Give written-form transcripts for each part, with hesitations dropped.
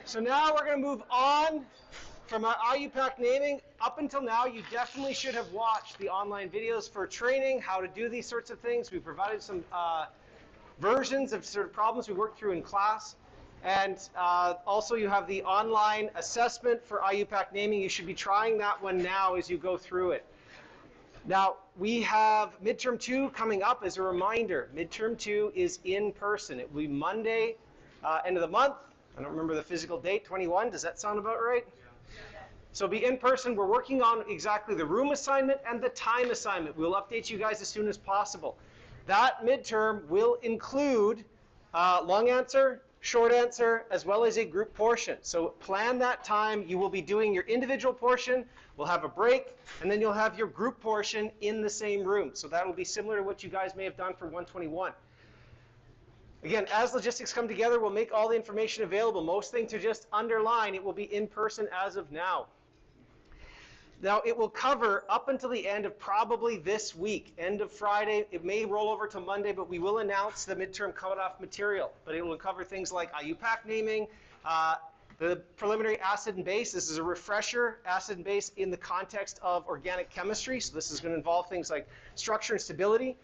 So now we're going to move on from our IUPAC naming. Up until now, you definitely should have watched the online videos for training, how to do these sorts of things. We provided some versions of sort of problems we worked through in class. And also you have the online assessment for IUPAC naming. You should be trying that one now as you go through it. Now, we have midterm 2 coming up. As a reminder, midterm 2 is in person. It will be Monday, end of the month. I don't remember the physical date, 21. Does that sound about right? So it'll be in person. We're working on exactly the room assignment and the time assignment. We'll update you guys as soon as possible. That midterm will include long answer, short answer, as well as a group portion. So plan that time. You will be doing your individual portion. We'll have a break, and then you'll have your group portion in the same room. So that will be similar to what you guys may have done for 121. Again, as logistics come together, we'll make all the information available. Most things are just underline. It will be in person as of now. Now, it will cover up until the end of probably this week, end of Friday. It may roll over to Monday, but we will announce the midterm cutoff material. But it will cover things like IUPAC naming, the preliminary acid and base. This is a refresher, acid and base in the context of organic chemistry. So this is going to involve things like structure and stability.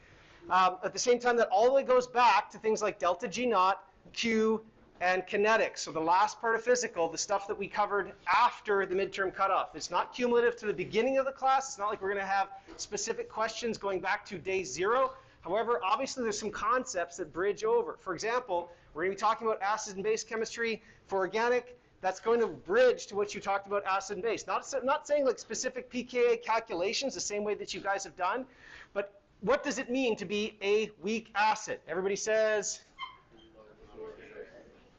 At the same time, that all the way goes back to things like delta G naught, Q, and kinetics. So the last part of physical, the stuff that we covered after the midterm cutoff. It's not cumulative to the beginning of the class. It's not like we're going to have specific questions going back to day 0. However, obviously there's some concepts that bridge over. For example, we're going to be talking about acid and base chemistry for organic. That's going to bridge to what you talked about acid and base. Not saying like specific pKa calculations the same way that you guys have done, but what does it mean to be a weak acid? Everybody says?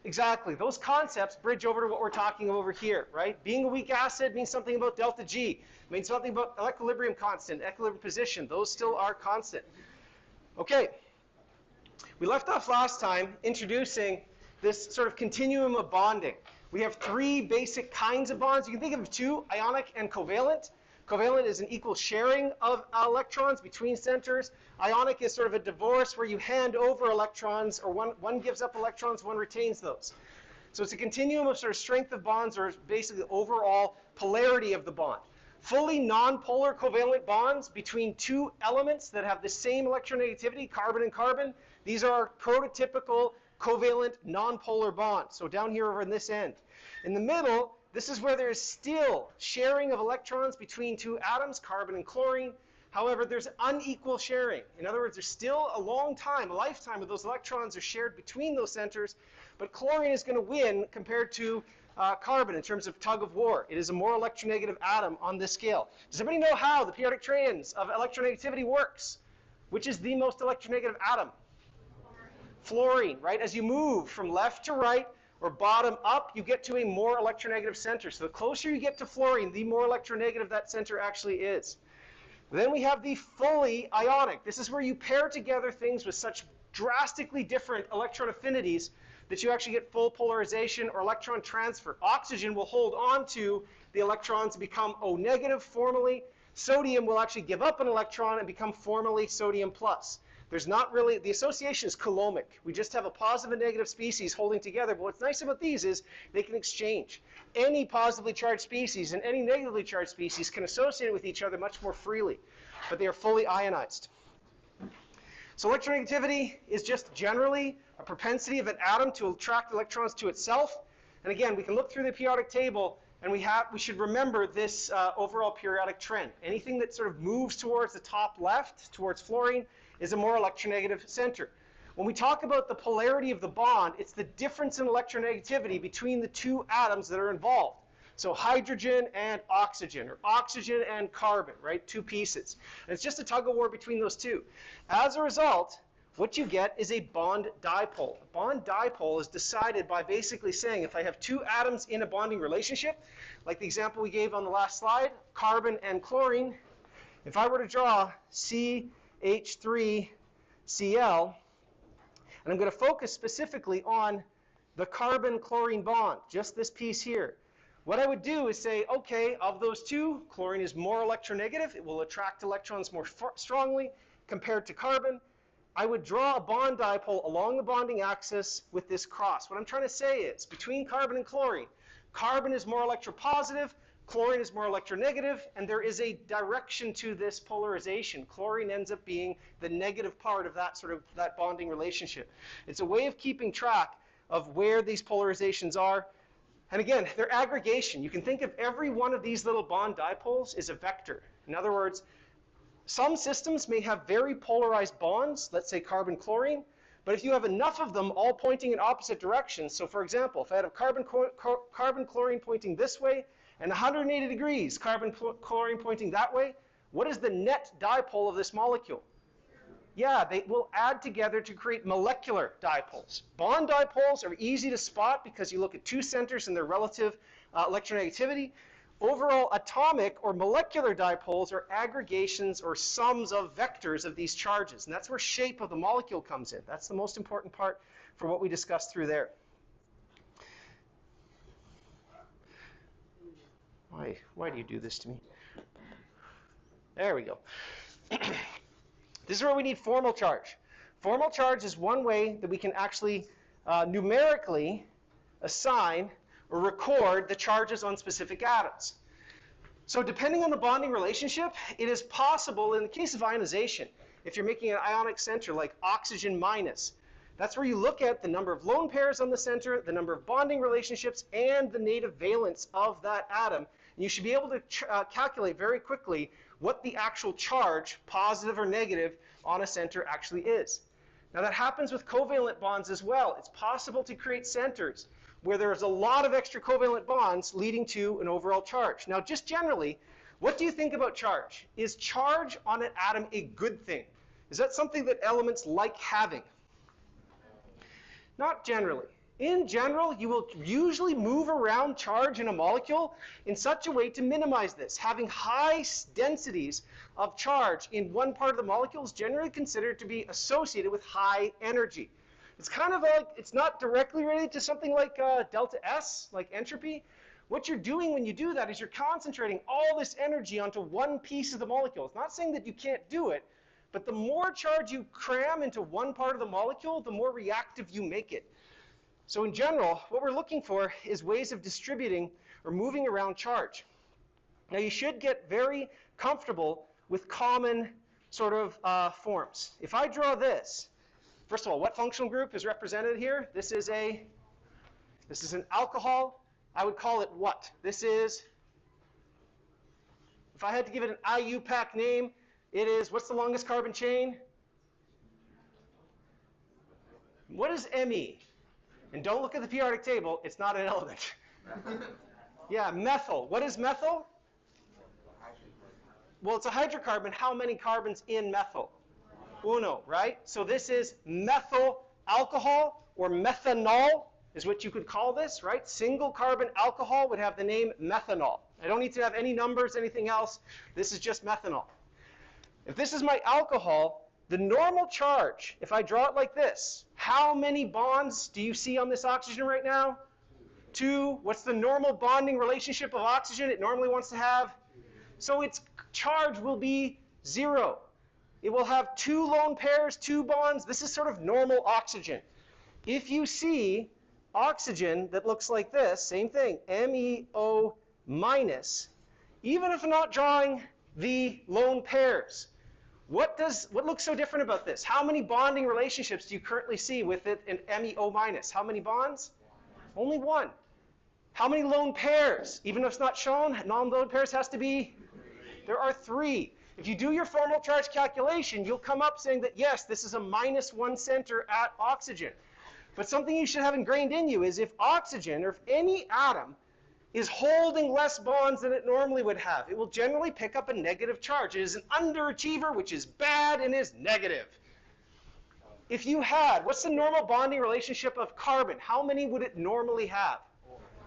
Exactly. Those concepts bridge over to what we're talking over here, right? Being a weak acid means something about delta G, means something about equilibrium constant, equilibrium position. Those still are constant. Okay. We left off last time introducing this sort of continuum of bonding. We have 3 basic kinds of bonds. You can think of 2, ionic and covalent. Covalent is an equal sharing of electrons between centers. Ionic is sort of a divorce where you hand over electrons, or one gives up electrons, one retains those. So it's a continuum of sort of strength of bonds, or basically the overall polarity of the bond. Fully nonpolar covalent bonds between 2 elements that have the same electronegativity, carbon and carbon. These are our prototypical covalent nonpolar bonds. So down here over in this end. In the middle, this is where there's still sharing of electrons between 2 atoms, carbon and chlorine. However, there's unequal sharing. In other words, there's still a long time, a lifetime of those electrons are shared between those centers, but chlorine is going to win compared to carbon in terms of tug of war. It is a more electronegative atom on this scale. Does anybody know how the periodic trains of electronegativity works? Which is the most electronegative atom? Fluorine, right? As you move from left to right, or bottom up, you get to a more electronegative center. So the closer you get to fluorine, the more electronegative that center actually is. Then we have the fully ionic. This is where you pair together things with such drastically different electron affinities that you actually get full polarization or electron transfer. Oxygen will hold on to the electrons and become O negative formally. Sodium will actually give up an electron and become formally sodium plus. There's not really, the association is coulombic. We just have a positive and negative species holding together. But what's nice about these is they can exchange. Any positively charged species and any negatively charged species can associate with each other much more freely. But they are fully ionized. So electronegativity is just generally a propensity of an atom to attract electrons to itself. And again, we can look through the periodic table and we should remember this overall periodic trend. Anything that sort of moves towards the top left, towards fluorine, is a more electronegative center. When we talk about the polarity of the bond, it's the difference in electronegativity between the 2 atoms that are involved. So hydrogen and oxygen, or oxygen and carbon, right? 2 pieces. And it's just a tug of war between those 2. As a result, what you get is a bond dipole. A bond dipole is decided by basically saying if I have 2 atoms in a bonding relationship, like the example we gave on the last slide, carbon and chlorine, if I were to draw CH3Cl, and I'm going to focus specifically on the carbon-chlorine bond, just this piece here. What I would do is say, okay, of those 2, chlorine is more electronegative. It will attract electrons more strongly compared to carbon. I would draw a bond dipole along the bonding axis with this cross. What I'm trying to say is, between carbon and chlorine, carbon is more electropositive, chlorine is more electronegative, and there is a direction to this polarization. Chlorine ends up being the negative part of that bonding relationship. It's a way of keeping track of where these polarizations are. And again, they're aggregation. You can think of every one of these little bond dipoles as a vector. In other words, some systems may have very polarized bonds, let's say carbon-chlorine, but if you have enough of them all pointing in opposite directions, so for example, if I had a carbon-chlorine pointing this way and 180 degrees carbon-chlorine pointing that way, what is the net dipole of this molecule? Yeah, they will add together to create molecular dipoles. Bond dipoles are easy to spot because you look at two centers and their relative electronegativity. Overall, atomic or molecular dipoles are aggregations or sums of vectors of these charges. And that's where shape of the molecule comes in. That's the most important part for what we discussed through there. Why do you do this to me? There we go. This is where we need formal charge. Formal charge is one way that we can actually numerically assign or record the charges on specific atoms. So depending on the bonding relationship, it is possible in the case of ionization, if you're making an ionic center like oxygen minus, that's where you look at the number of lone pairs on the center, the number of bonding relationships, and the native valence of that atom. And you should be able to calculate very quickly what the actual charge, positive or negative, on a center actually is. Now that happens with covalent bonds as well. It's possible to create centers where there's a lot of extra covalent bonds leading to an overall charge. Now just generally, what do you think about charge? Is charge on an atom a good thing? Is that something that elements like having? Not generally. In general, you will usually move around charge in a molecule in such a way to minimize this. Having high densities of charge in one part of the molecule is generally considered to be associated with high energy. It's kind of like, it's not directly related to something like delta S, like entropy. What you're doing when you do that is you're concentrating all this energy onto one piece of the molecule. It's not saying that you can't do it, but the more charge you cram into one part of the molecule, the more reactive you make it. So in general, what we're looking for is ways of distributing or moving around charge. Now you should get very comfortable with common sort of forms. If I draw this, first of all, what functional group is represented here? This is an alcohol. I would call it what? This is, if I had to give it an IUPAC name, it is, what's the longest carbon chain? What is Me? And don't look at the periodic table, it's not an element. Yeah, methyl. What is methyl? Well, it's a hydrocarbon. How many carbons in methyl? Uno, right? So this is methyl alcohol, or methanol is what you could call this, right? Single carbon alcohol would have the name methanol. I don't need to have any numbers, anything else. This is just methanol. If this is my alcohol, the normal charge, if I draw it like this, how many bonds do you see on this oxygen right now? 2. What's the normal bonding relationship of oxygen? It normally wants to have. So its charge will be 0. It will have 2 lone pairs, 2 bonds. This is sort of normal oxygen. If you see oxygen that looks like this, same thing, MEO minus, even if I'm not drawing the lone pairs, what looks so different about this? How many bonding relationships do you currently see with it in MEO minus? How many bonds? Only 1. How many lone pairs? Even if it's not shown, non-lone pairs has to be? There are 3. If you do your formal charge calculation, you'll come up saying that, yes, this is a -1 center at oxygen. But something you should have ingrained in you is if oxygen, or if any atom, is holding less bonds than it normally would have, it will generally pick up a negative charge. It is an underachiever, which is bad and is negative. If you had, what's the normal bonding relationship of carbon? How many would it normally have?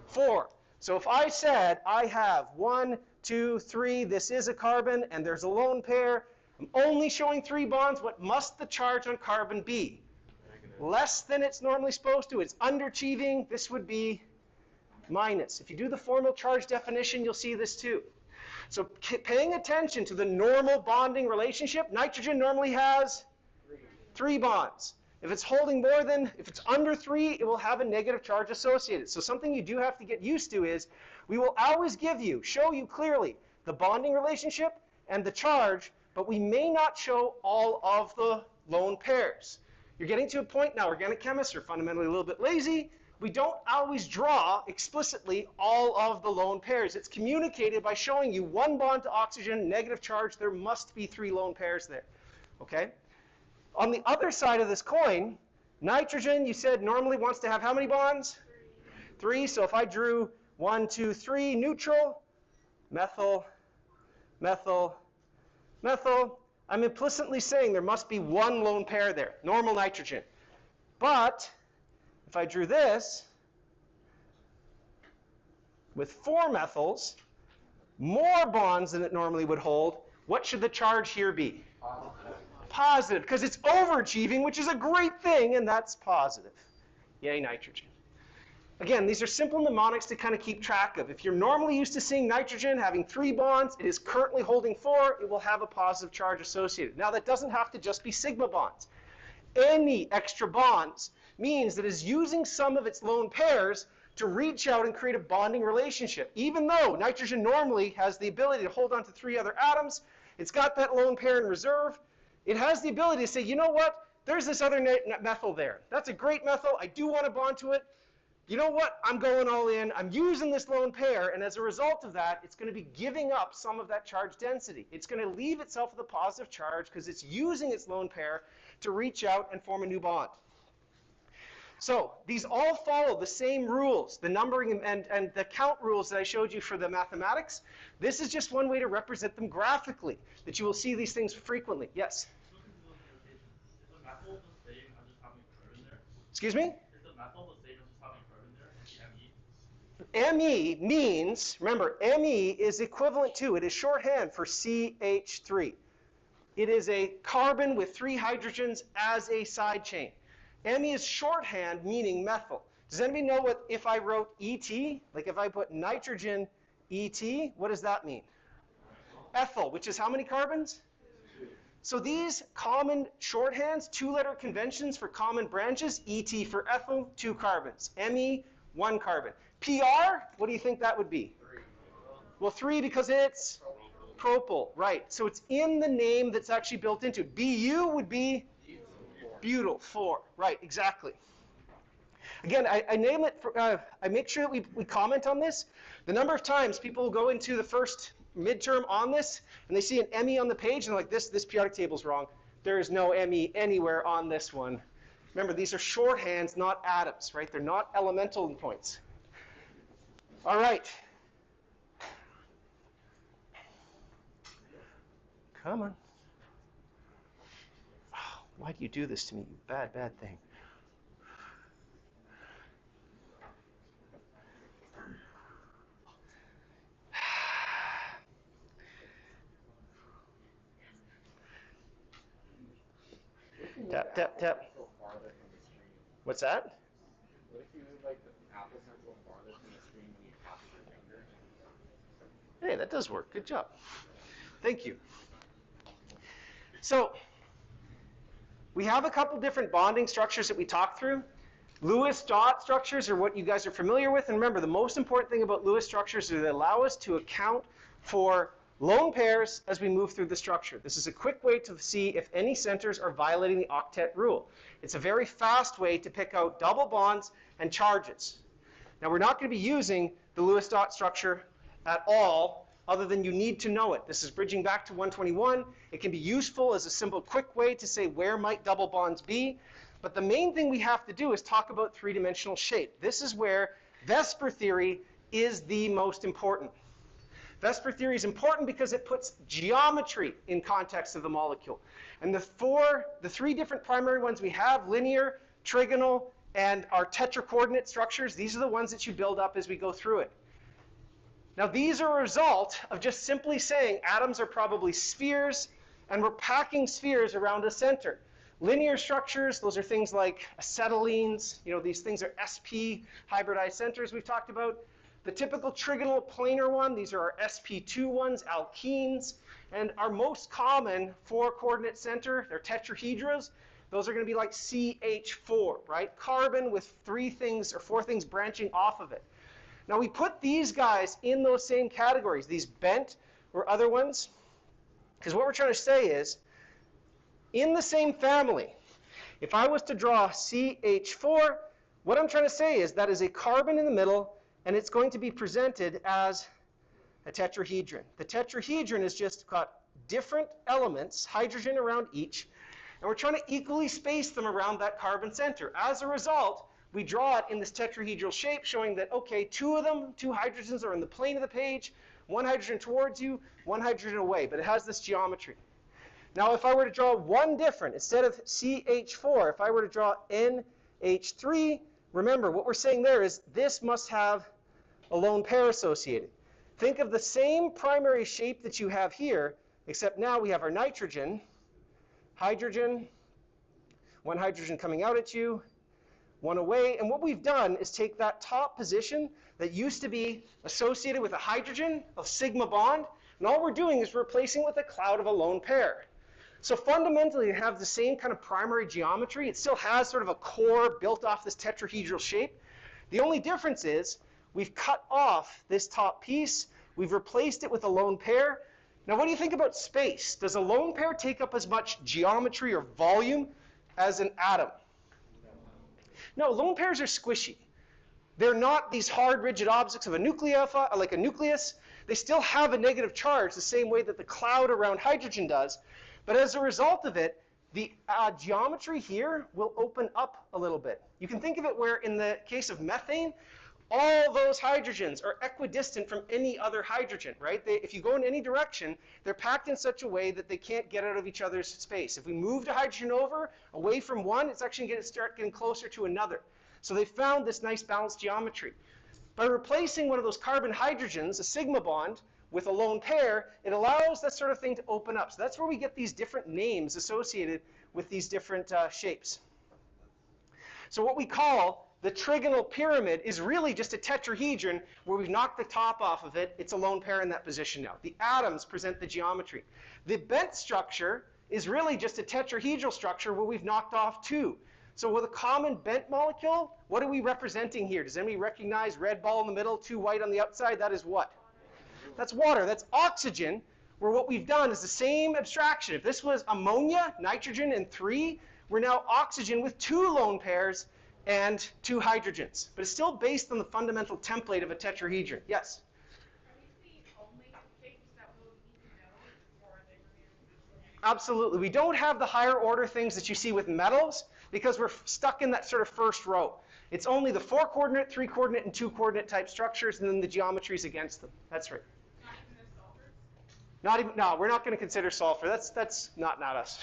4. So if I said I have 1, 2, 3, this is a carbon, and there's a lone pair, I'm only showing 3 bonds, what must the charge on carbon be? Less than it's normally supposed to. It's underachieving. This would be minus. If you do the formal charge definition, you'll see this too. So paying attention to the normal bonding relationship, nitrogen normally has 3 bonds. If it's holding more than, if it's under 3, it will have a negative charge associated. So something you do have to get used to is we will always give you, show you clearly the bonding relationship and the charge, but we may not show all of the lone pairs. You're getting to a point now, organic chemists are fundamentally a little bit lazy. We don't always draw explicitly all of the lone pairs. It's communicated by showing you 1 bond to oxygen, negative charge. There must be 3 lone pairs there, okay? On the other side of this coin, nitrogen, you said normally wants to have how many bonds? 3. So if I drew 1, 2, 3, neutral, methyl, methyl, methyl, I'm implicitly saying there must be 1 lone pair there, normal nitrogen. But if I drew this with 4 methyls, more bonds than it normally would hold, what should the charge here be? Positive, because it's overachieving, which is a great thing, and that's positive. Yay, nitrogen. Again, these are simple mnemonics to kind of keep track of. If you're normally used to seeing nitrogen having 3 bonds, it is currently holding 4, it will have a positive charge associated. Now, that doesn't have to just be sigma bonds. Any extra bonds means that it's using some of its lone pairs to reach out and create a bonding relationship. Even though nitrogen normally has the ability to hold on to 3 other atoms, it's got that lone pair in reserve. It has the ability to say, you know what? There's this other methyl there. That's a great methyl. I do want to bond to it. You know what? I'm going all in. I'm using this lone pair, and as a result of that, it's going to be giving up some of that charge density. It's going to leave itself with a positive charge because it's using its lone pair to reach out and form a new bond. So these all follow the same rules, the numbering and the count rules that I showed you for the mathematics. This is just one way to represent them graphically, that you will see these things frequently. Yes? Excuse me? Me means, remember, Me is equivalent to, it is shorthand for CH3. It is a carbon with 3 hydrogens as a side chain. Me is shorthand meaning methyl. Does anybody know what if I wrote ET? Like if I put nitrogen ET, what does that mean? Ethyl, which is how many carbons? 2. So these common shorthands, 2-letter conventions for common branches, ET for ethyl, 2 carbons. Me, 1 carbon. PR, what do you think that would be? 3. Well, 3 because it's propyl, right. So it's in the name that's actually built into it. Bu would be butyl, 4, right, exactly. Again, I name it, I make sure that we comment on this. The number of times people will go into the first midterm on this, and they see an Me on the page, and they're like, this periodic table's wrong. There is no Me anywhere on this one. Remember, these are shorthands, not atoms, right? They're not elemental points. All right. Come on. Oh, why do you do this to me, you bad, bad thing? Tap, tap, tap. What's that? What if you move like the apple circle farther from the screen when you pass your finger? Hey, that does work. Good job. Thank you. So we have a couple different bonding structures that we talked through. Lewis dot structures are what you guys are familiar with. And remember, the most important thing about Lewis structures is they allow us to account for lone pairs as we move through the structure. This is a quick way to see if any centers are violating the octet rule. It's a very fast way to pick out double bonds and charges. Now, we're not going to be using the Lewis dot structure at all, other than you need to know it. This is bridging back to 121. It can be useful as a simple, quick way to say where might double bonds be. But the main thing we have to do is talk about three-dimensional shape. This is where Vesper theory is the most important. Vesper theory is important because it puts geometry in context of the molecule. And the 3 different primary ones we have, linear, trigonal, and our tetracoordinate structures, these are the ones that you build up as we go through it. Now, these are a result of just simply saying atoms are probably spheres, and we're packing spheres around a center. Linear structures, those are things like acetylenes. You know, these things are sp hybridized centers we've talked about. The typical trigonal planar one, these are our sp2 ones, alkenes. And our most common 4-coordinate center, they're tetrahedras. those are going to be like CH4, right? Carbon with 3 things or 4 things branching off of it. Now we put these guys in those same categories, these bent or other ones, because what we're trying to say is, in the same family, if I was to draw CH4, what I'm trying to say is that is a carbon in the middle, and it's going to be presented as a tetrahedron. The tetrahedron has just got different elements, hydrogen around each, and we're trying to equally space them around that carbon center. As a result, we draw it in this tetrahedral shape, showing that, okay, 2 of them, 2 hydrogens are in the plane of the page, 1 hydrogen towards you, 1 hydrogen away, but it has this geometry. Now, if I were to draw one different, instead of CH4, if I were to draw NH3, remember, what we're saying there is this must have a lone pair associated. Think of the same primary shape that you have here, except now we have our nitrogen, hydrogen, 1 hydrogen coming out at you, 1 away. And what we've done is take that top position that used to be associated with a hydrogen, a sigma bond, and all we're doing is replacing it with a cloud of a lone pair. So fundamentally, it has the same kind of primary geometry. It still has sort of a core built off this tetrahedral shape. The only difference is we've cut off this top piece. We've replaced it with a lone pair. Now, what do you think about space? Does a lone pair take up as much geometry or volume as an atom? No, lone pairs are squishy. They're not these hard, rigid objects of a nucleophile, like a nucleus. They still have a negative charge the same way that the cloud around hydrogen does. But as a result of it, the geometry here will open up a little bit. You can think of it where, in the case of methane, all those hydrogens are equidistant from any other hydrogen, right? If you go in any direction, they're packed in such a way that they can't get out of each other's space. If we move the hydrogen over, away from one, it's actually going to start getting closer to another. So they found this nice balanced geometry. By replacing one of those carbon hydrogens, a sigma bond, with a lone pair, it allows that sort of thing to open up. So that's where we get these different names associated with these different shapes. So what we call the trigonal pyramid is really just a tetrahedron where we've knocked the top off of it. It's a lone pair in that position now. The atoms present the geometry. The bent structure is really just a tetrahedral structure where we've knocked off 2. So with a common bent molecule, what are we representing here? Does anybody recognize red ball in the middle, 2 white on the outside? That is what? That's water. That's oxygen, where what we've done is the same abstraction. If this was ammonia, nitrogen, and 3, we're now oxygen with 2 lone pairs and 2 hydrogens. But it's still based on the fundamental template of a tetrahedron. Yes? Are these the only shapes that we'll need to know, or are they related? Absolutely. We don't have the higher order things that you see with metals because we're stuck in that sort of first row. It's only the 4-coordinate, 3-coordinate, and 2-coordinate type structures, and then the geometries against them. That's right. Not even the sulfurs? Not even, no, we're not going to consider sulfur. That's not us.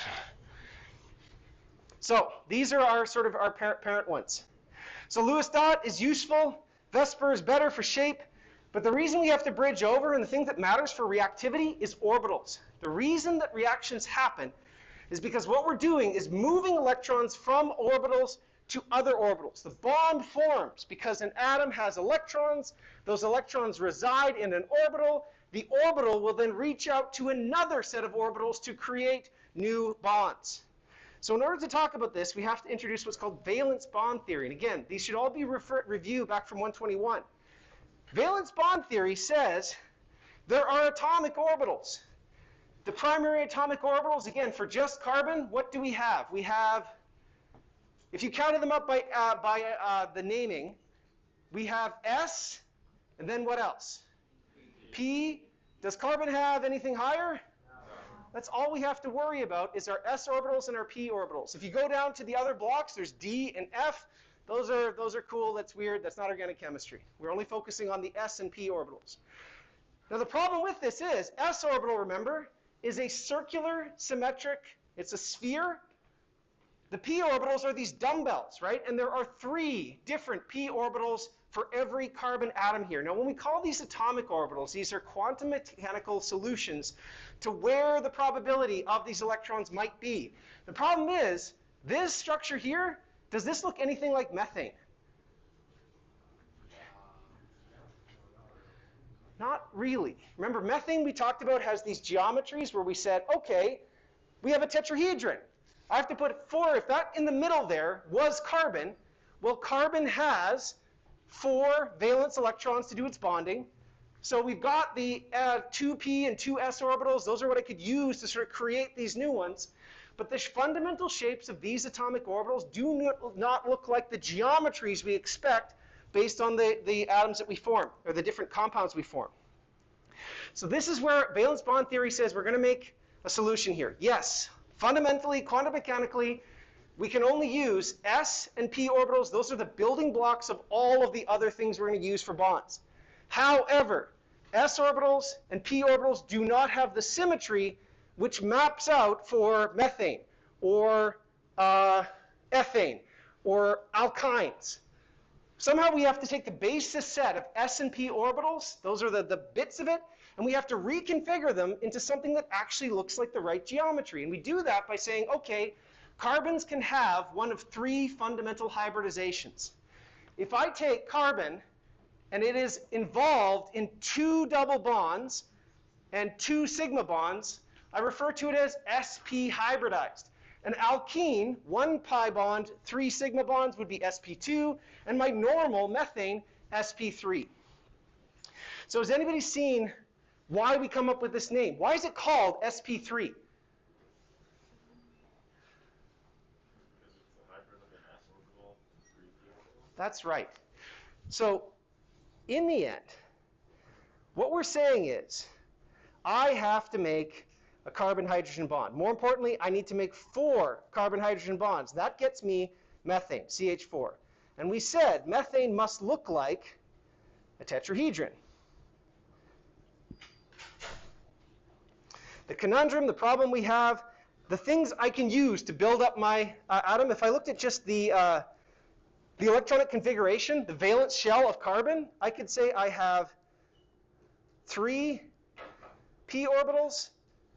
So these are our sort of our parent ones. So Lewis dot is useful. Vesper is better for shape. But the reason we have to bridge over, and the thing that matters for reactivity, is orbitals. The reason that reactions happen is because what we're doing is moving electrons from orbitals to other orbitals. The bond forms because an atom has electrons. Those electrons reside in an orbital. The orbital will then reach out to another set of orbitals to create new bonds. So in order to talk about this, we have to introduce what's called valence bond theory. And again, these should all be reviewed back from 121. Valence bond theory says there are atomic orbitals. The primary atomic orbitals, again, for just carbon, what do we have? We have, if you counted them up by the naming, we have S, and then what else? P. Does carbon have anything higher? That's all we have to worry about is our s orbitals and our p orbitals. If you go down to the other blocks, there's D and F. Those are cool. That's weird. That's not organic chemistry. We're only focusing on the s and p orbitals. Now the problem with this is s orbital, remember, is a circular symmetric. It's a sphere. The p orbitals are these dumbbells, right? And there are 3 different p orbitals for every carbon atom here. Now when we call these atomic orbitals, these are quantum mechanical solutions to where the probability of these electrons might be. The problem is, this structure here, does this look anything like methane? Not really. Remember, methane we talked about has these geometries where we said, okay, we have a tetrahedron. I have to put 4, if that in the middle there was carbon, well, carbon has 4 valence electrons to do its bonding. So we've got the 2p and 2s orbitals. Those are what I could use to sort of create these new ones. But the fundamental shapes of these atomic orbitals do not look like the geometries we expect based on the atoms that we form, or the different compounds we form. So this is where valence bond theory says we're going to make a solution here. Yes, fundamentally, quantum mechanically, we can only use s and p orbitals. Those are the building blocks of all of the other things we're going to use for bonds. However, s orbitals and p orbitals do not have the symmetry which maps out for methane or ethane or alkynes. Somehow we have to take the basis set of s and p orbitals, those are the bits of it, and we have to reconfigure them into something that actually looks like the right geometry. And we do that by saying, okay, carbons can have one of 3 fundamental hybridizations. If I take carbon and it is involved in 2 double bonds and 2 sigma bonds, I refer to it as sp hybridized. An alkene, 1 pi bond, 3 sigma bonds would be sp2, and my normal methane, sp3. So has anybody seen why we come up with this name? Why is it called sp3? That's right. So in the end, what we're saying is, I have to make a carbon-hydrogen bond. More importantly, I need to make 4 carbon-hydrogen bonds. That gets me methane, CH4. And we said methane must look like a tetrahedron. The conundrum, the problem we have, the things I can use to build up my atom, if I looked at just the electronic configuration, the valence shell of carbon, I could say I have 3 p orbitals.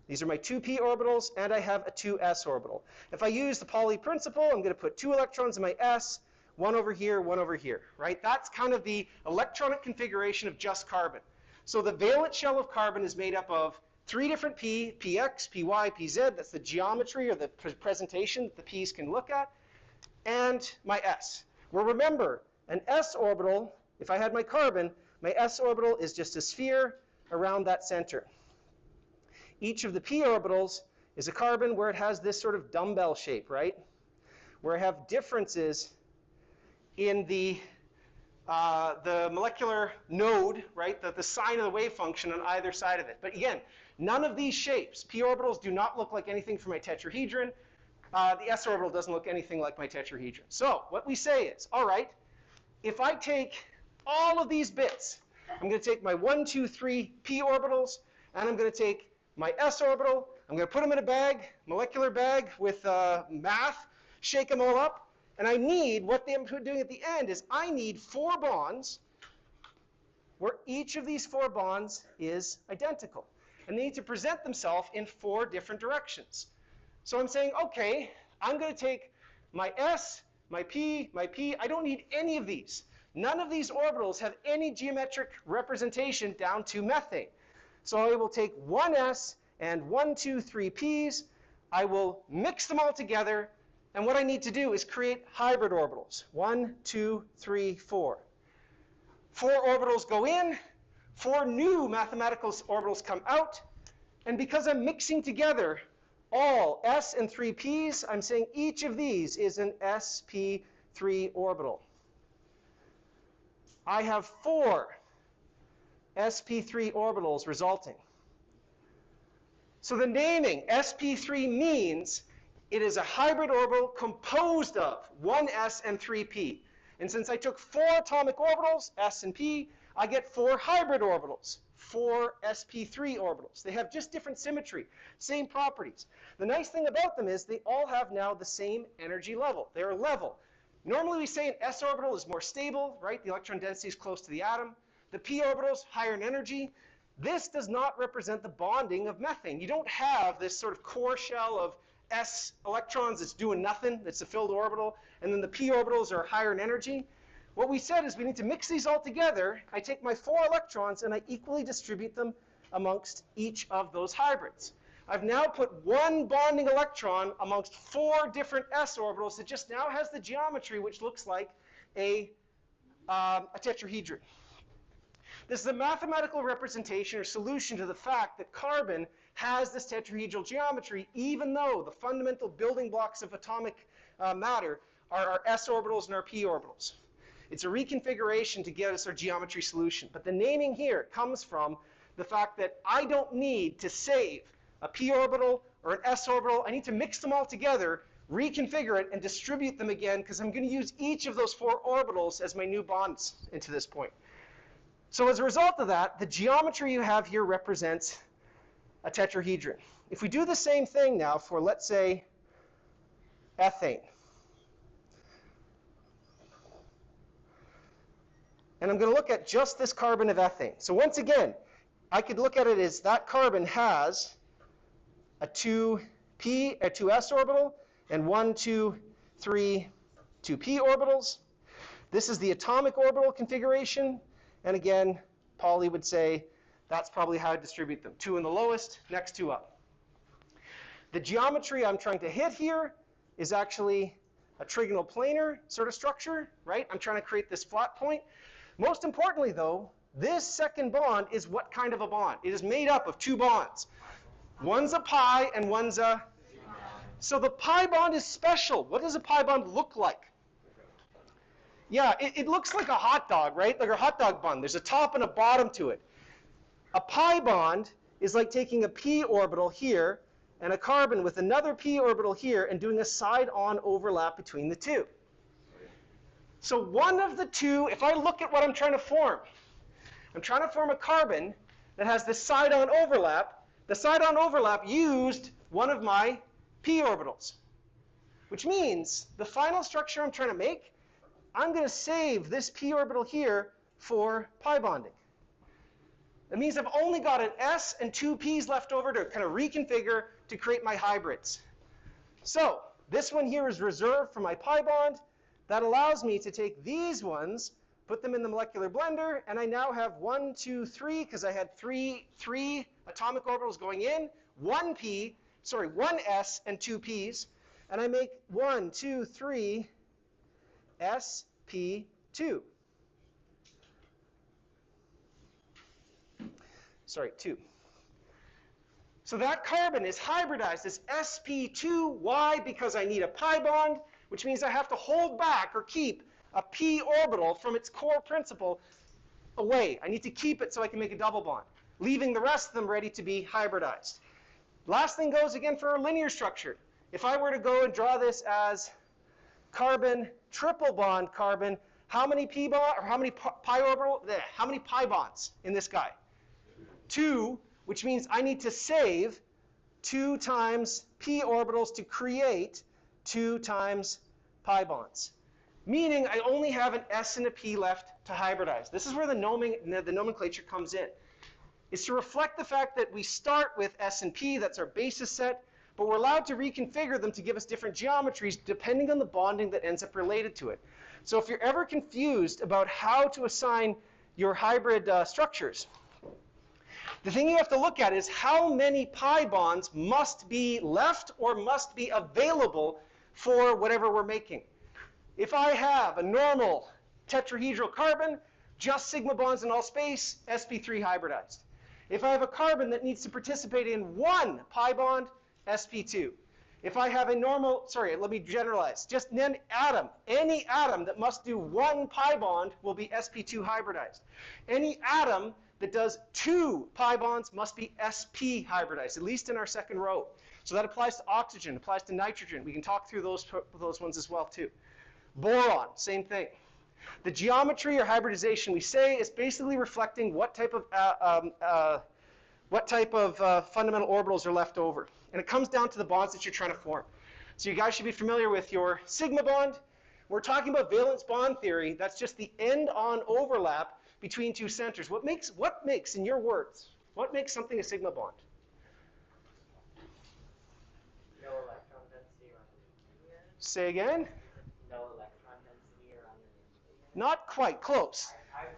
These are my 2 p orbitals, and I have a 2s orbital. If I use the Pauli principle, I'm going to put 2 electrons in my s, 1 over here, 1 over here, right? That's kind of the electronic configuration of just carbon. So the valence shell of carbon is made up of 3 different p, px, py, pz, that's the geometry or the presentation that the p's can look at, and my s. Well, remember, an s orbital, if I had my carbon, my s orbital is just a sphere around that center. Each of the p orbitals is a carbon where it has this sort of dumbbell shape, right? Where I have differences in the molecular node, right? The sign of the wave function on either side of it. But again, none of these shapes, p orbitals do not look like anything from my tetrahedron. The s orbital doesn't look anything like my tetrahedron. So what we say is, all right, if I take all of these bits, I'm going to take my 1, 2, 3 p orbitals, and I'm going to take my s orbital, I'm going to put them in a bag, molecular bag with math, shake them all up, and I need, what I'm doing at the end is I need 4 bonds where each of these 4 bonds is identical. And they need to present themselves in 4 different directions. So I'm saying, okay, I'm going to take my s, my p, I don't need any of these. None of these orbitals have any geometric representation down to methane. So I will take 1s and 1, 2, 3 p's. I will mix them all together. And what I need to do is create hybrid orbitals. 1, 2, 3, 4. 4 orbitals go in. 4 new mathematical orbitals come out. And because I'm mixing together all s and 3 p's, I'm saying each of these is an sp3 orbital. I have 4 sp3 orbitals resulting. So the naming sp3 means it is a hybrid orbital composed of 1s and 3p. And since I took 4 atomic orbitals, s and p, I get 4 hybrid orbitals, 4 sp3 orbitals. They have just different symmetry, same properties. The nice thing about them is they all have now the same energy level. They are level. Normally we say an s orbital is more stable, right? The electron density is close to the atom. The p orbitals, higher in energy. This does not represent the bonding of methane. You don't have this sort of core shell of s electrons that's doing nothing, that's a filled orbital, and then the p orbitals are higher in energy. What we said is we need to mix these all together. I take my 4 electrons and I equally distribute them amongst each of those hybrids. I've now put one bonding electron amongst 4 different s orbitals that just now has the geometry which looks like a tetrahedron. This is a mathematical representation or solution to the fact that carbon has this tetrahedral geometry, even though the fundamental building blocks of atomic matter are our s orbitals and our p orbitals. It's a reconfiguration to get us our geometry solution. But the naming here comes from the fact that I don't need to save a p orbital or an s orbital. I need to mix them all together, reconfigure it, and distribute them again, because I'm going to use each of those 4 orbitals as my new bonds into this point. So as a result of that, the geometry you have here represents a tetrahedron. If we do the same thing now for, let's say, ethane. And I'm going to look at just this carbon of ethane. So once again, I could look at it as that carbon has a 2s orbital, and 1, 2, 3, 2p orbitals. This is the atomic orbital configuration. And again, Pauli would say that's probably how I distribute them. 2 in the lowest, next 2 up. The geometry I'm trying to hit here is actually a trigonal planar sort of structure, right? I'm trying to create this flat point. Most importantly, though, this second bond is what kind of a bond? It is made up of 2 bonds. One's a pi and one's a... So the pi bond is special. What does a pi bond look like? Yeah, it looks like a hot dog, right? Like a hot dog bun. There's a top and a bottom to it. A pi bond is like taking a p orbital here and a carbon with another p orbital here and doing a side-on overlap between the 2. So one of the 2, if I look at what I'm trying to form, I'm trying to form a carbon that has this side-on overlap. The side-on overlap used one of my p orbitals, which means the final structure I'm trying to make, I'm going to save this p orbital here for pi bonding. That means I've only got an s and 2 p's left over to kind of reconfigure to create my hybrids. So this one here is reserved for my pi bond. That allows me to take these ones, put them in the molecular blender, and I now have 1, 2, 3, because I had three atomic orbitals going in, 1 s and 2 p's, and I make 1, 2, 3, sp2. Sorry, 2. So that carbon is hybridized as sp2. Why? Because I need a pi bond, which means I have to hold back or keep a p orbital from its core principal away. I need to keep it so I can make a double bond, leaving the rest of them ready to be hybridized. Last thing goes again for a linear structure. If I were to go and draw this as carbon, triple bond carbon, how many p bond or how many pi orbital? How many pi bonds in this guy? 2, which means I need to save 2 times p orbitals to create 2 times pi bonds. Meaning I only have an s and a p left to hybridize. This is where the nomenclature comes in. It's to reflect the fact that we start with s and p, that's our basis set, but we're allowed to reconfigure them to give us different geometries depending on the bonding that ends up related to it. So if you're ever confused about how to assign your hybrid structures, the thing you have to look at is how many pi bonds must be left or must be available for whatever we're making. If I have a normal tetrahedral carbon, just sigma bonds in all space, sp3 hybridized. If I have a carbon that needs to participate in 1 pi bond, sp2. If I have a normal, sorry, let me generalize, just an atom, any atom that must do 1 pi bond will be sp2 hybridized. Any atom that does 2 pi bonds must be sp hybridized, at least in our second row. So that applies to oxygen, applies to nitrogen. We can talk through those ones as well too. Boron, same thing. The geometry or hybridization we say is basically reflecting what type of fundamental orbitals are left over. And it comes down to the bonds that you're trying to form. So you guys should be familiar with your sigma bond. We're talking about valence bond theory. That's just the end-on overlap between 2 centers. What makes, in your words, what makes something a sigma bond? No electron density around the nucleus. Say again? No electron density around the nucleus. Not quite. Close. I was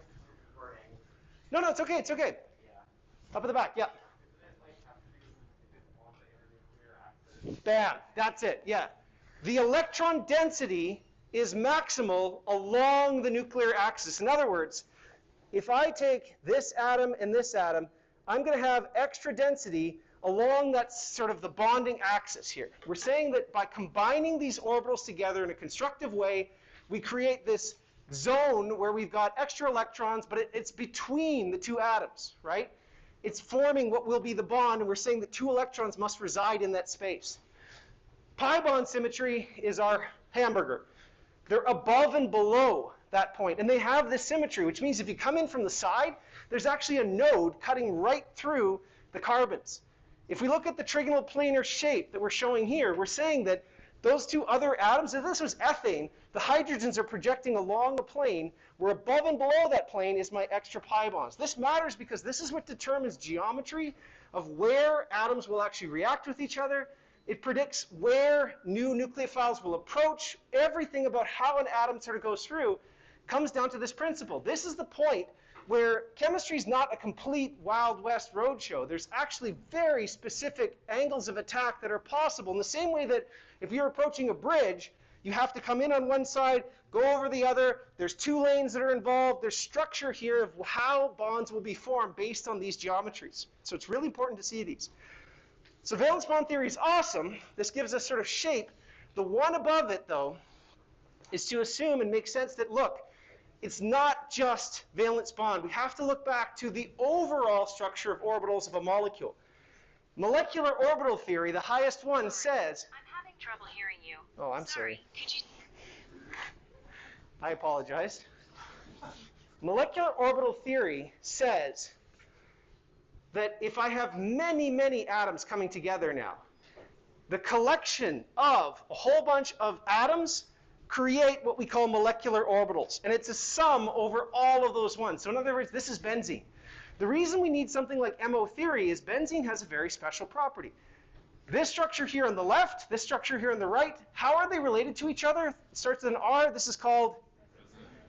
referring. No, it's okay. It's okay. Yeah. Up at the back, yeah. Isn't it like have reason if it bonds Bam, that's it, yeah. The electron density is maximal along the nuclear axis. In other words, if I take this atom and this atom, I'm going to have extra density along that sort of the bonding axis here. We're saying that by combining these orbitals together in a constructive way, we create this zone where we've got extra electrons, but it's between the two atoms, right? It's forming what will be the bond, and we're saying that 2 electrons must reside in that space. Pi bond symmetry is our hamburger. They're above and below that point, and they have this symmetry, which means if you come in from the side, there's actually a node cutting right through the carbons. If we look at the trigonal planar shape that we're showing here, we're saying that those 2 other atoms, if this was ethane, the hydrogens are projecting along a plane where above and below that plane is my extra pi bonds. This matters because this is what determines geometry of where atoms will actually react with each other. It predicts where new nucleophiles will approach. Everything about how an atom sort of goes through comes down to this principle. This is the point where chemistry is not a complete Wild West roadshow. There's actually very specific angles of attack that are possible in the same way that if you're approaching a bridge, you have to come in on one side, go over the other. There's 2 lanes that are involved. There's structure here of how bonds will be formed based on these geometries. So it's really important to see these. So valence bond theory is awesome. This gives us sort of shape. The one above it, though, is to assume and make sense that, look, it's not just valence bond. We have to look back to the overall structure of orbitals of a molecule. Molecular orbital theory, the highest one, says... I'm having trouble hearing you. Oh, I'm sorry. Could you... I apologize. Molecular orbital theory says that if I have many, many atoms coming together now, the collection of a whole bunch of atoms create what we call molecular orbitals. And it's a sum over all of those ones. So in other words, this is benzene. The reason we need something like MO theory is benzene has a very special property. This structure here on the left, this structure here on the right, how are they related to each other? It starts with an R. This is called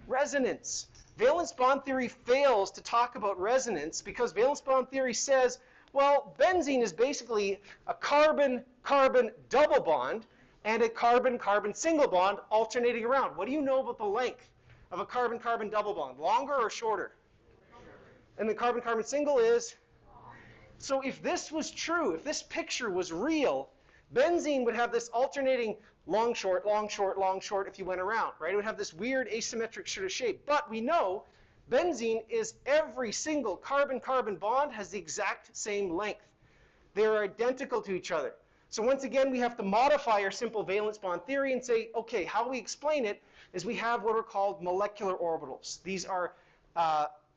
resonance. Valence bond theory fails to talk about resonance because valence bond theory says, well, benzene is basically a carbon-carbon double bond and a carbon-carbon single bond alternating around. What do you know about the length of a carbon-carbon double bond? Longer or shorter? And the carbon-carbon single is? So if this was true, if this picture was real, benzene would have this alternating long, short, long, short, long, short if you went around, right? It would have this weird asymmetric sort of shape. But we know benzene is every single carbon-carbon bond has the exact same length. They are identical to each other. So once again, we have to modify our simple valence bond theory and say, okay, how we explain it is we have what are called molecular orbitals. These are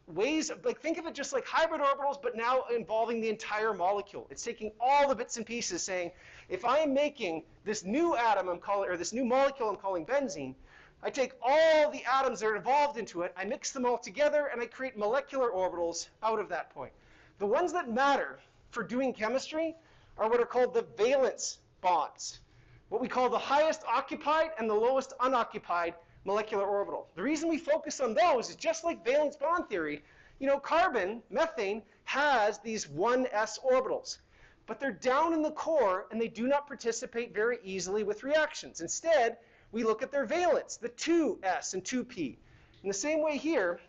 ways of, like, think of it just like hybrid orbitals, but now involving the entire molecule. It's taking all the bits and pieces, saying, if I am making this new atom I'm calling, or this new molecule I'm calling benzene, I take all the atoms that are involved into it, I mix them all together, and I create molecular orbitals out of that point. The ones that matter for doing chemistry are what are called the valence bonds, what we call the highest occupied and the lowest unoccupied molecular orbital. The reason we focus on those is just like valence bond theory. You know, carbon, methane, has these 1s orbitals, but they're down in the core and they do not participate very easily with reactions. Instead, we look at their valence, the 2s and 2p. In the same way here,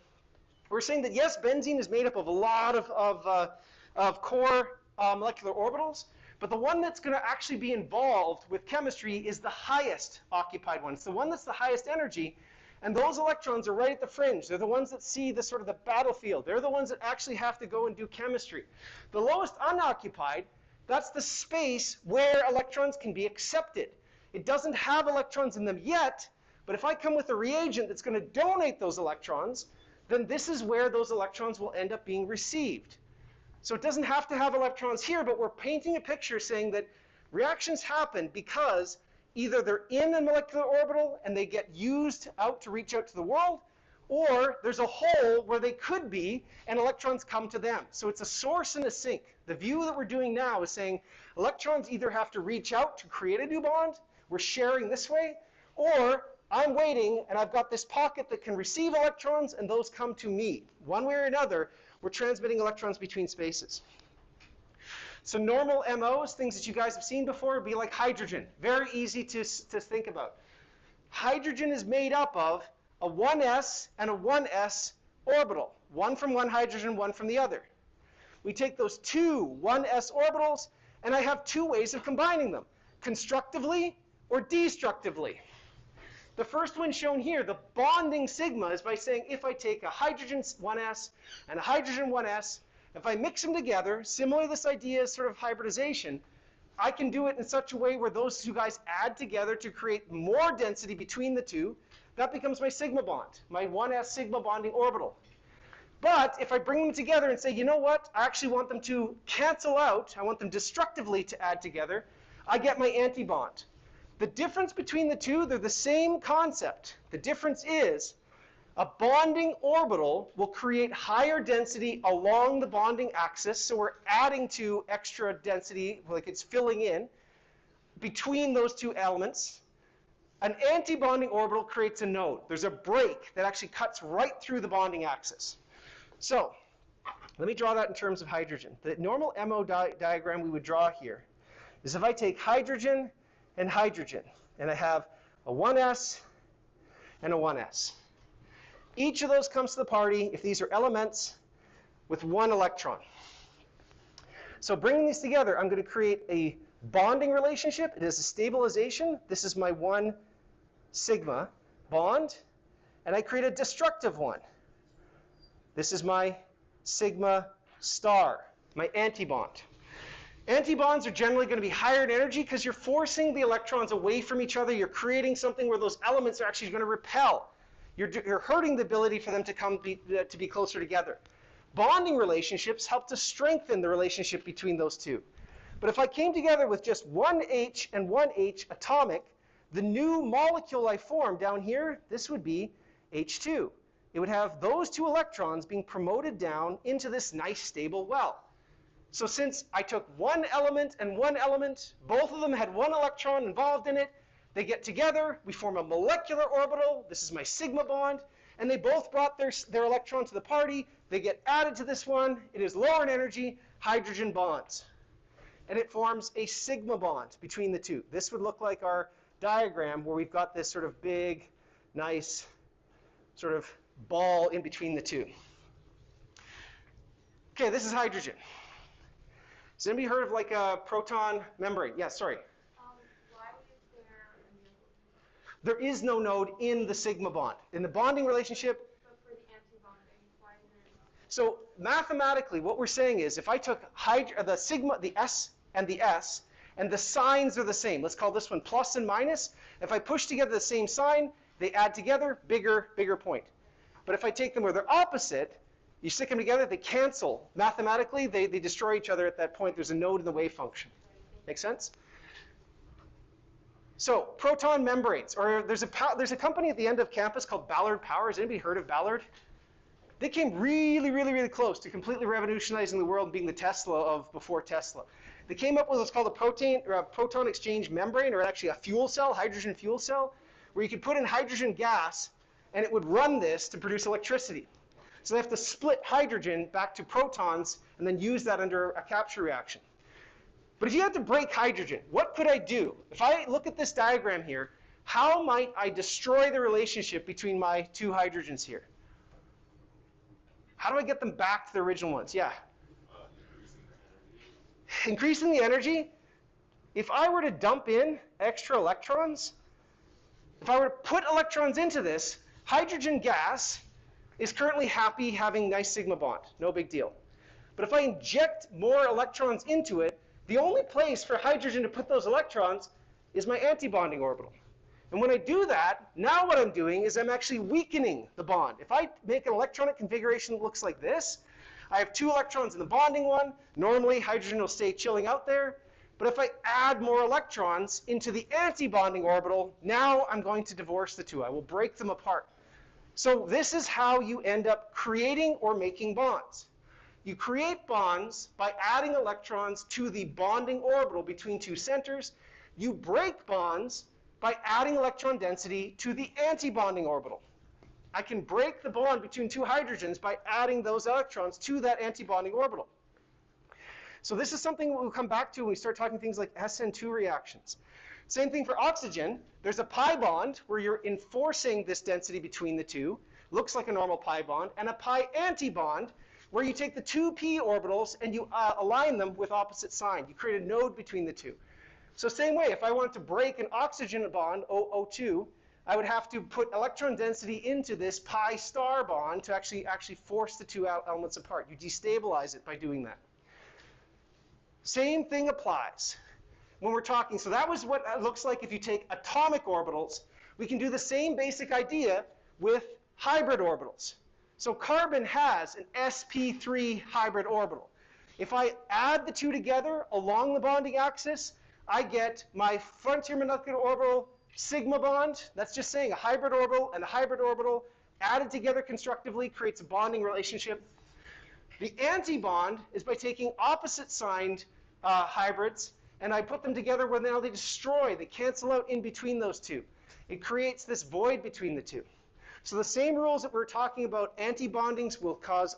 we're saying that yes, benzene is made up of a lot of core molecular orbitals, but the one that's going to actually be involved with chemistry is the highest occupied one. It's the one that's the highest energy, and those electrons are right at the fringe. They're the ones that see the sort of the battlefield. They're the ones that actually have to go and do chemistry. The lowest unoccupied, that's the space where electrons can be accepted. It doesn't have electrons in them yet, but if I come with a reagent that's going to donate those electrons, then this is where those electrons will end up being received. So it doesn't have to have electrons here, but we're painting a picture saying that reactions happen because either they're in a molecular orbital and they get used out to reach out to the world, or there's a hole where they could be and electrons come to them. So it's a source and a sink. The view that we're doing now is saying electrons either have to reach out to create a new bond, we're sharing this way, or I'm waiting and I've got this pocket that can receive electrons and those come to me. One way or another, we're transmitting electrons between spaces. So normal MOs, things that you guys have seen before, would be like hydrogen. Very easy to think about. Hydrogen is made up of a 1s and a 1s orbital. One from one hydrogen, one from the other. We take those two 1s orbitals, and I have two ways of combining them, constructively or destructively. The first one shown here, the bonding sigma, is by saying if I take a hydrogen 1s and a hydrogen 1s, if I mix them together, similar to this idea of sort of hybridization, I can do it in such a way where those two guys add together to create more density between the two. That becomes my sigma bond, my 1s sigma bonding orbital. But if I bring them together and say, you know what, I actually want them to cancel out, I want them destructively to add together, I get my antibond. The difference between the two, they're the same concept. The difference is a bonding orbital will create higher density along the bonding axis, so we're adding to extra density, like it's filling in, between those two elements. An antibonding orbital creates a node. There's a break that actually cuts right through the bonding axis. So let me draw that in terms of hydrogen. The normal MO diagram we would draw here is if I take hydrogen and hydrogen, and I have a 1s and a 1s. Each of those comes to the party if these are elements with one electron. So bringing these together, I'm going to create a bonding relationship. It is a stabilization. This is my 1 sigma bond. And I create a destructive one. This is my sigma star, my antibond. Antibonds are generally going to be higher in energy because you're forcing the electrons away from each other. You're creating something where those elements are actually going to repel. You're hurting the ability for them to be closer together. Bonding relationships help to strengthen the relationship between those two. But if I came together with just one H and one H atomic, the new molecule I form down here, this would be H2. It would have those two electrons being promoted down into this nice stable well. So since I took one element and one element, both of them had one electron involved in it, they get together, we form a molecular orbital, this is my sigma bond, and they both brought their electron to the party, they get added to this one, it is lower in energy, hydrogen bonds. And it forms a sigma bond between the two. This would look like our diagram where we've got this sort of big, nice sort of ball in between the two. Okay, this is hydrogen. Has anybody heard of like a proton membrane? Yeah, sorry. Why is there a node? There is no node in the sigma bond. In the bonding relationship, But for the antibonding, why is there a node? so mathematically what we're saying is if I took the sigma, the S, and the signs are the same. Let's call this one plus and minus. If I push together the same sign, they add together, bigger point. But if I take them where they're opposite, you stick them together, they cancel. Mathematically, they destroy each other at that point. There's a node in the wave function. Make sense? So proton membranes, or there's a company at the end of campus called Ballard Power. Has anybody heard of Ballard? They came really close to completely revolutionizing the world and being the Tesla of before Tesla. They came up with what's called a proton exchange membrane, or actually a fuel cell, hydrogen fuel cell, where you could put in hydrogen gas, and it would run this to produce electricity. So they have to split hydrogen back to protons and then use that under a capture reaction. But if you had to break hydrogen, what could I do? If I look at this diagram here, how might I destroy the relationship between my two hydrogens here? How do I get them back to the original ones? Yeah? Increasing the energy? If I were to dump in extra electrons, if I were to put electrons into this, hydrogen gas is currently happy having nice sigma bond, no big deal. But if I inject more electrons into it, the only place for hydrogen to put those electrons is my antibonding orbital. And when I do that, now what I'm doing is I'm actually weakening the bond. If I make an electronic configuration that looks like this, I have two electrons in the bonding one. Normally, hydrogen will stay chilling out there. But if I add more electrons into the antibonding orbital, now I'm going to divorce the two. I will break them apart. So this is how you end up creating or making bonds. You create bonds by adding electrons to the bonding orbital between two centers. You break bonds by adding electron density to the antibonding orbital. I can break the bond between two hydrogens by adding those electrons to that antibonding orbital. So this is something we'll come back to when we start talking things like SN2 reactions. Same thing for oxygen. There's a pi bond where you're enforcing this density between the two. Looks like a normal pi bond. And a pi antibond where you take the two p orbitals and you align them with opposite sign. You create a node between the two. So same way, if I wanted to break an oxygen bond, O2, I would have to put electron density into this pi star bond to actually force the two elements apart. You destabilize it by doing that. Same thing applies when we're talking. So that was what it looks like if you take atomic orbitals. We can do the same basic idea with hybrid orbitals. So carbon has an sp3 hybrid orbital. If I add the two together along the bonding axis, I get my frontier molecular orbital sigma bond. That's just saying a hybrid orbital and a hybrid orbital added together constructively creates a bonding relationship. The antibond is by taking opposite signed hybrids and I put them together where now they destroy, they cancel out in between those two. It creates this void between the two. So the same rules that we're talking about, antibondings will cause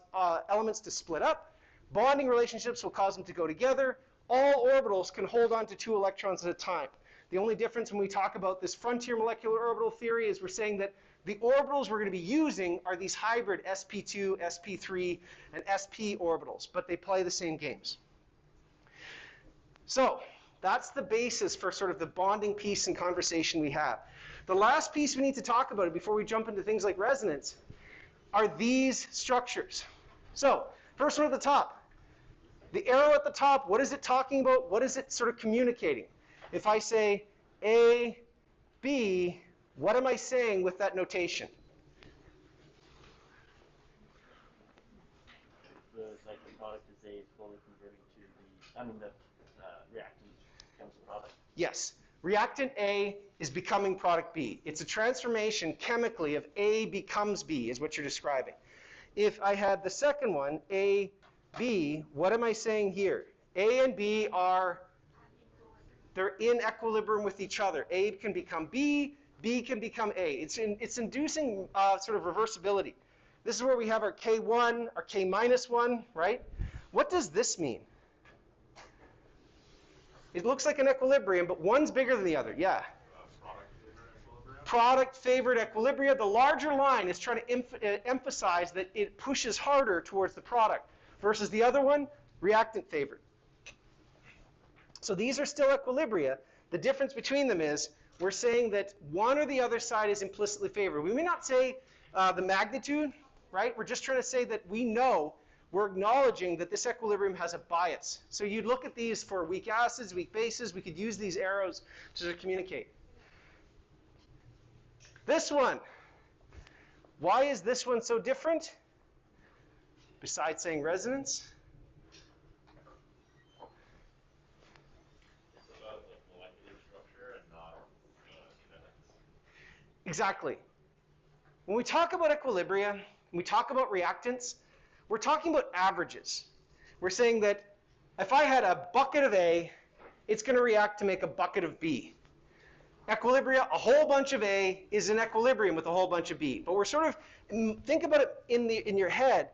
elements to split up. Bonding relationships will cause them to go together. All orbitals can hold on to 2 electrons at a time. The only difference when we talk about this frontier molecular orbital theory is we're saying that the orbitals we're going to be using are these hybrid sp2, sp3, and sp orbitals, but they play the same games. So that's the basis for sort of the bonding piece and conversation we have. The last piece we need to talk about before we jump into things like resonance are these structures. So first one at the top. The arrow at the top, what is it talking about? What is it sort of communicating? If I say A, B, what am I saying with that notation? The cycle product is A is fully converting to the, reactant becomes a product. Yes. Reactant A is becoming product B. It's a transformation chemically of A becomes B is what you're describing. If I had the second one, A, B, what am I saying here? A and B they're in equilibrium with each other. A can become B, B can become A. It's inducing sort of reversibility. This is where we have our K1, our K minus 1, right? What does this mean? It looks like an equilibrium, but one's bigger than the other. Yeah? Product favored equilibria. The larger line is trying to emphasize that it pushes harder towards the product versus the other one, reactant favored. So these are still equilibria. The difference between them is we're saying that one or the other side is implicitly favored. We may not say the magnitude, right? We're just trying to say that we know, we're acknowledging that this equilibrium has a bias. So you'd look at these for weak acids, weak bases. We could use these arrows to sort of communicate. This one. Why is this one so different? Besides saying resonance. It's about like molecular structure and not kinetics. Exactly. When we talk about equilibria, when we talk about reactants, we're talking about averages. We're saying that if I had a bucket of A, it's going to react to make a bucket of B. Equilibria, a whole bunch of A is in equilibrium with a whole bunch of B. But we're sort of, think about it in your head,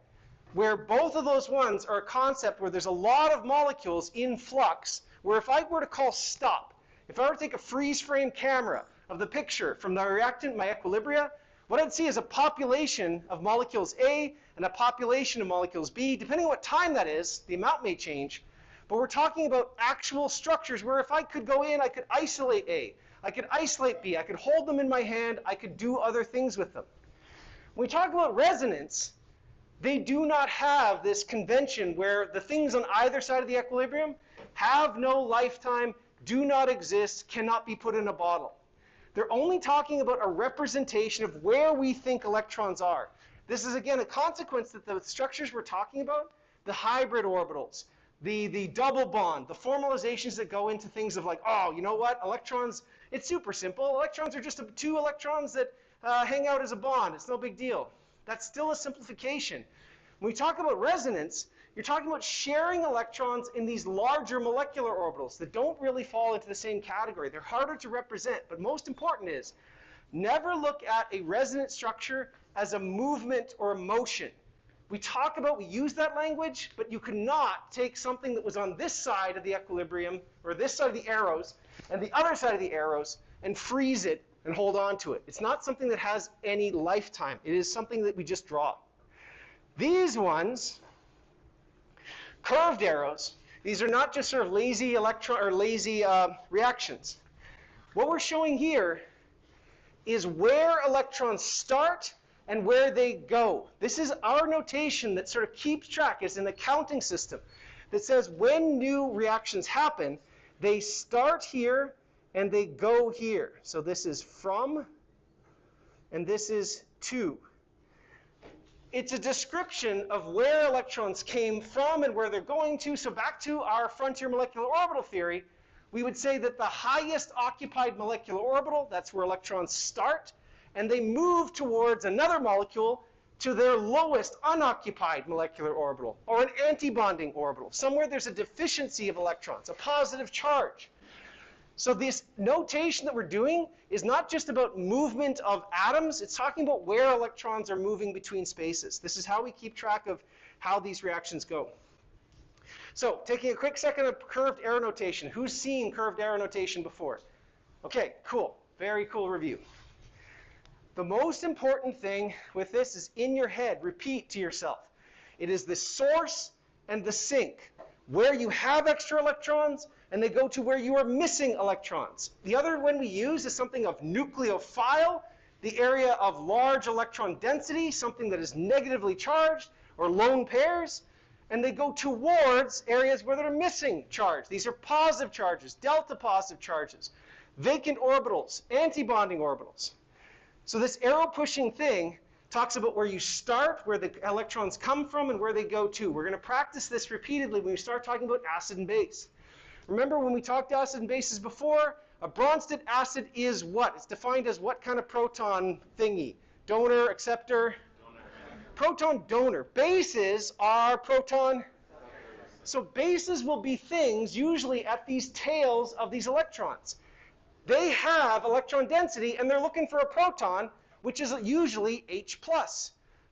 where both of those ones are a concept where there's a lot of molecules in flux, where if I were to call stop, if I were to take a freeze frame camera of the picture from the reactant, my equilibria, what I'd see is a population of molecules A and a population of molecules B. Depending on what time that is, the amount may change. But we're talking about actual structures where if I could go in, I could isolate A. I could isolate B. I could hold them in my hand. I could do other things with them. When we talk about resonance, they do not have this convention where the things on either side of the equilibrium have no lifetime, do not exist, cannot be put in a bottle. They're only talking about a representation of where we think electrons are. This is, again, a consequence that the structures we're talking about, the hybrid orbitals, the double bond, the formalizations that go into things of like, oh, you know what, electrons, it's super simple. Electrons are just 2 electrons that hang out as a bond. It's no big deal. That's still a simplification. When we talk about resonance, you're talking about sharing electrons in these larger molecular orbitals that don't really fall into the same category. They're harder to represent, but most important is never look at a resonance structure as a movement or a motion. we use that language, but you could not take something that was on this side of the equilibrium, or this side of the arrows, and the other side of the arrows, and freeze it and hold on to it. It's not something that has any lifetime. It is something that we just draw. These ones, curved arrows, these are not just sort of lazy reactions. What we're showing here is where electrons start and where they go. This is our notation that sort of keeps track. It's an accounting system that says when new reactions happen, they start here and they go here. So this is from, and this is to. It's a description of where electrons came from and where they're going to. So back to our frontier molecular orbital theory, we would say that the highest occupied molecular orbital, that's where electrons start, and they move towards another molecule to their lowest unoccupied molecular orbital, or an antibonding orbital, somewhere there's a deficiency of electrons, a positive charge. So this notation that we're doing is not just about movement of atoms, it's talking about where electrons are moving between spaces. This is how we keep track of how these reactions go. So taking a quick second of curved arrow notation. Who's seen curved arrow notation before? Okay, cool. Very cool review. The most important thing with this is in your head, repeat to yourself. It is the source and the sink, where you have extra electrons, and they go to where you are missing electrons. The other one we use is something of nucleophile, the area of large electron density, something that is negatively charged, or lone pairs, and they go towards areas where they're missing charge. These are positive charges, delta positive charges, vacant orbitals, antibonding orbitals. So this arrow pushing thing talks about where you start, where the electrons come from, and where they go to. We're going to practice this repeatedly when we start talking about acid and base. Remember when we talked acid and bases before? A Bronsted acid is what? It's defined as what kind of proton thingy? Donor, acceptor? Donor. Proton donor. Bases are proton. So bases will be things usually at these tails of these electrons. They have electron density, and they're looking for a proton, which is usually H+.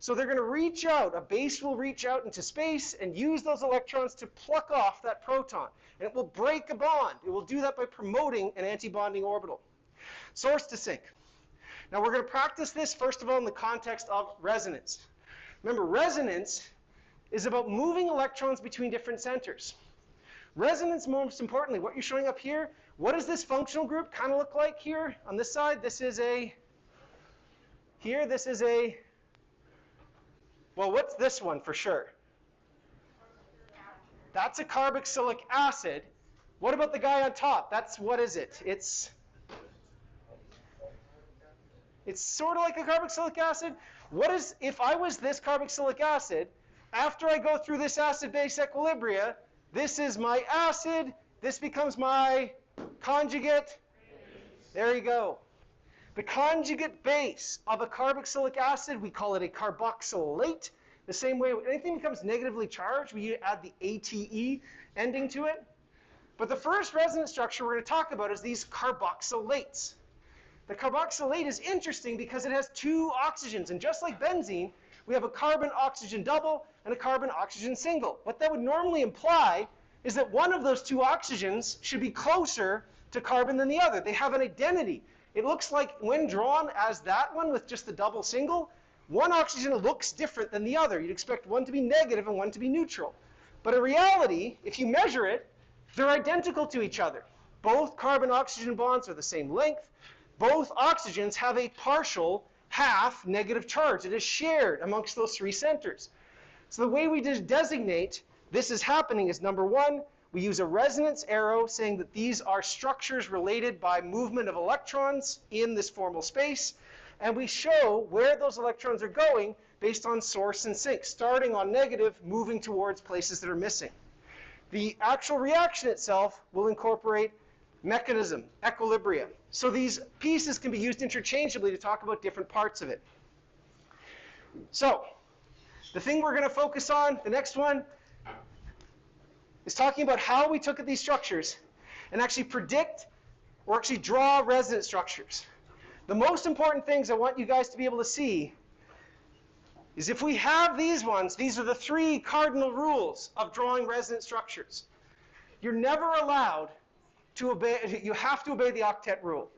So they're going to reach out, a base will reach out into space and use those electrons to pluck off that proton. And it will break a bond. It will do that by promoting an antibonding orbital. Source to sink. Now we're going to practice this, first of all, in the context of resonance. Remember, resonance is about moving electrons between different centers. Resonance, most importantly, what you're showing up here, what does this functional group kind of look like here? On this side, this is a, here, this is a, well, what's this one for sure? That's a carboxylic acid. What about the guy on top? That's, what is it? It's sort of like a carboxylic acid. What is, if I was this carboxylic acid, after I go through this acid-base equilibria, this is my acid, this becomes my conjugate. There you go. The conjugate base of a carboxylic acid, we call it a carboxylate. The same way, anything becomes negatively charged, we add the ATE ending to it. But the first resonance structure we're going to talk about is these carboxylates. The carboxylate is interesting because it has two oxygens, and just like benzene, we have a carbon-oxygen double and a carbon-oxygen single. What that would normally imply is that one of those two oxygens should be closer to carbon than the other. They have an identity. It looks like when drawn as that one with just the double single, one oxygen looks different than the other. You'd expect one to be negative and one to be neutral. But in reality, if you measure it, they're identical to each other. Both carbon-oxygen bonds are the same length. Both oxygens have a partial half negative charge that is shared amongst those three centers. So the way we designate this is happening is, number one, we use a resonance arrow saying that these are structures related by movement of electrons in this formal space. And we show where those electrons are going based on source and sink, starting on negative, moving towards places that are missing. The actual reaction itself will incorporate mechanism, equilibria. So these pieces can be used interchangeably to talk about different parts of it. So the thing we're going to focus on, the next one, is talking about how we took at these structures and actually predict or actually draw resonance structures. The most important things I want you guys to be able to see is if we have these ones, these are the 3 cardinal rules of drawing resonance structures. You're never allowed to obey, you have to obey the octet rule,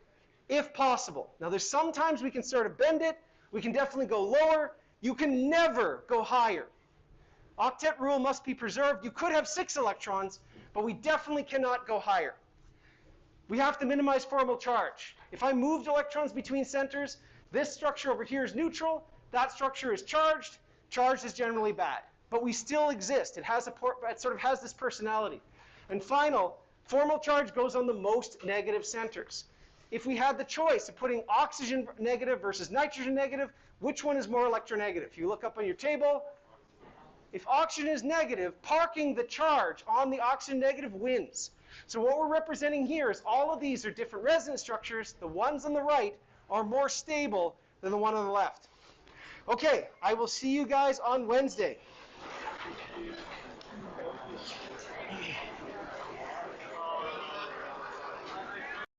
if possible. Now there's sometimes we can sort of bend it, we can definitely go lower, you can never go higher. Octet rule must be preserved. You could have 6 electrons, but we definitely cannot go higher. We have to minimize formal charge. If I moved electrons between centers, this structure over here is neutral, that structure is charged. Charged is generally bad, but we still exist. It sort of has this personality. And formal charge goes on the most negative centers. If we had the choice of putting oxygen negative versus nitrogen negative, which one is more electronegative? If you look up on your table, if oxygen is negative, parking the charge on the oxygen negative wins. So what we're representing here is all of these are different resonance structures. The ones on the right are more stable than the one on the left. Okay, I will see you guys on Wednesday.